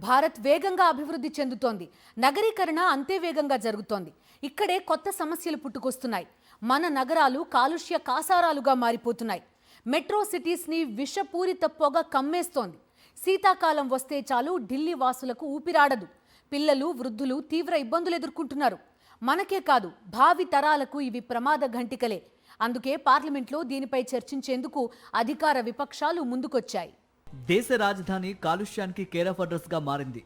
భారత్ వేగంగా అభివృద్ధి చెందుతోంది. నగరీకరణ అంతే వేగంగా జరుగుతోంది. ఇక్కడే కొత్త సమస్యలు పుట్టుకొస్తున్నాయి. మన నగరాలు కాలుష్య కాసారాలుగా మారిపోతున్నాయి. మెట్రో సిటీస్ని విషపూరిత పొగ కమ్మేస్తోంది. శీతాకాలం వస్తే చాలు ఢిల్లీ వాసులకు ఊపిరాడదు. పిల్లలు, వృద్ధులు తీవ్ర ఇబ్బందులు ఎదుర్కొంటున్నారు. మనకే కాదు, భావి తరాలకు ఇవి ప్రమాద ఘంటికలే. అందుకే పార్లమెంట్లో దీనిపై చర్చించేందుకు అధికార విపక్షాలు ముందుకొచ్చాయి. దేశ రాజధాని కాలుష్యానికి కేర్ ఆఫ్ అడ్రస్ గా మారింది.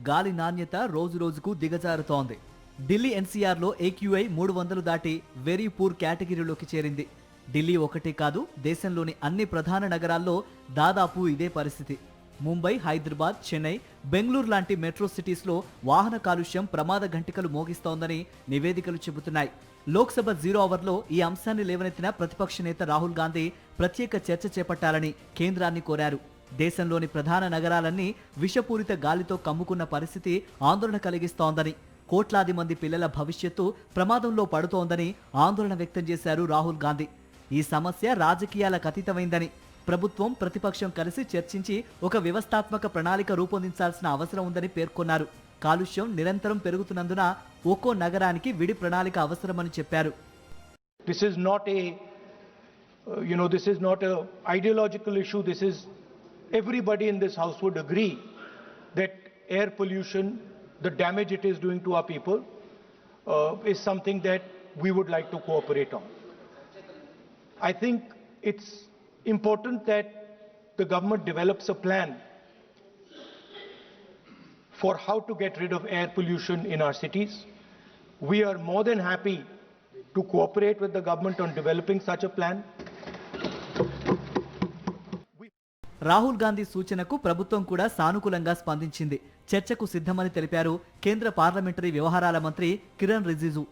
గాలి నాణ్యత రోజు రోజుకు దిగజారుతోంది. ఢిల్లీ ఎన్సీఆర్లో AQI 300 దాటి వెరీ పూర్ కేటగిరీలోకి చేరింది. ఢిల్లీ ఒకటే కాదు, దేశంలోని అన్ని ప్రధాన నగరాల్లో దాదాపు ఇదే పరిస్థితి. ముంబై, హైదరాబాద్, చెన్నై, బెంగళూరు లాంటి మెట్రో సిటీస్లో వాహన కాలుష్యం ప్రమాద గంటికలు మోగిస్తోందని నివేదికలు చెబుతున్నాయి. లోక్సభ 0 అవర్లో ఈ అంశాన్ని లేవనెత్తిన ప్రతిపక్ష నేత రాహుల్ గాంధీ ప్రత్యేక చర్చ చేపట్టాలని కేంద్రాన్ని కోరారు. దేశంలోని ప్రధాన నగరాలన్నీ విషపూరిత గాలితో కమ్ముకున్న పరిస్థితి ఆందోళన కలిగిస్తోందని, కోట్లాది మంది పిల్లల భవిష్యత్తు ప్రమాదంలో పడుతోందని ఆందోళన వ్యక్తం చేశారు రాహుల్ గాంధీ. ఈ సమస్య రాజకీయాలకు అతీతమైందని, ప్రభుత్వం, ప్రతిపక్షం కలిసి చర్చించి ఒక వ్యవస్థాత్మక ప్రణాళిక రూపొందించాల్సిన అవసరం ఉందని పేర్కొన్నారు. కాలుష్యం నిరంతరం పెరుగుతున్నందున ఒక్కో నగరానికి విడి ప్రణాళిక అవసరమని చెప్పారు. This is not a ideological issue. This is everybody in this house would agree that air pollution, the damage it is doing to our people, is something that we would like to cooperate on. I think it's important that the government develops a plan for how to get rid of air pollution in our cities. We are more than happy to cooperate with the government on developing such a plan. Rahul Gandhi సూచనకు ప్రభుత్వం కూడా సానుకూలంగా స్పందించింది. చర్చకు సిద్ధమని తెలిపారు కేంద్ర parliamentary వ్యవహారాల మంత్రి కిరణ్ రిజిజు.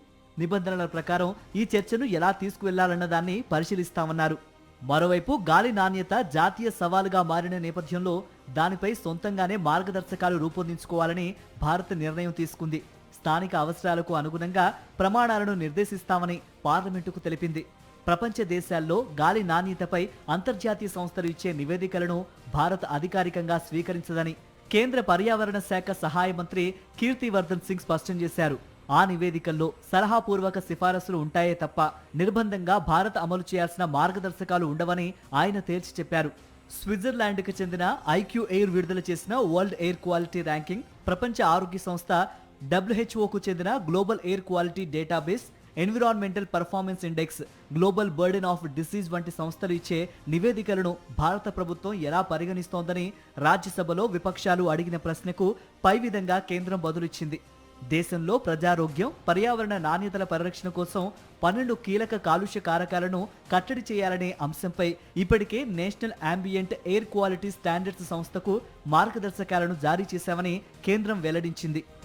నిబంధనల ప్రకారం ఈ చర్చను ఎలా తీసుకువెళ్లాలన్న దాన్ని పరిశీలిస్తామన్నారు. మరోవైపు గాలి నాణ్యత జాతీయ సవాలుగా మారిన నేపథ్యంలో దానిపై సొంతంగానే మార్గదర్శకాలు రూపొందించుకోవాలని భారత్ నిర్ణయం తీసుకుంది. స్థానిక అవసరాలకు అనుగుణంగా ప్రమాణాలను నిర్దేశిస్తామని పార్లమెంటుకు తెలిపింది. ప్రపంచ దేశాల్లో గాలి నాణ్యతపై అంతర్జాతీయ సంస్థలు ఇచ్చే నివేదికలను భారత్ అధికారికంగా స్వీకరించదని కేంద్ర పర్యావరణ శాఖ సహాయ మంత్రి కీర్తివర్ధన్ సింగ్ స్పష్టం చేశారు. ఆ నివేదికల్లో సలహాపూర్వక సిఫారసులు ఉంటాయే తప్ప నిర్బంధంగా భారత్ అమలు చేయాల్సిన మార్గదర్శకాలు ఉండవని ఆయన తేల్చి చెప్పారు. స్విట్జర్లాండ్కి చెందిన IQ ఎయిర్ విడుదల చేసిన వరల్డ్ ఎయిర్ క్వాలిటీ ర్యాంకింగ్, ప్రపంచ ఆరోగ్య సంస్థ WHOకు చెందిన global air quality database, environmental performance index, global burden of disease వంటి సంస్థలు ఇచ్చే నివేదికలను భారత ప్రభుత్వం ఎలా పరిగణిస్తోందని రాజ్యసభలో విపక్షాలు అడిగిన ప్రశ్నకు పై విధంగా కేంద్రం బదులిచ్చింది. దేశంలో ప్రజారోగ్యం, పర్యావరణ నాణ్యతల పరిరక్షణ కోసం 12 కీలక కాలుష్య కారకాలను కట్టడి చేయాలనే అంశంపై ఇప్పటికే national ambient air quality standards సంస్థకు మార్గదర్శకాలను జారీ చేశామని కేంద్రం వెల్లడించింది.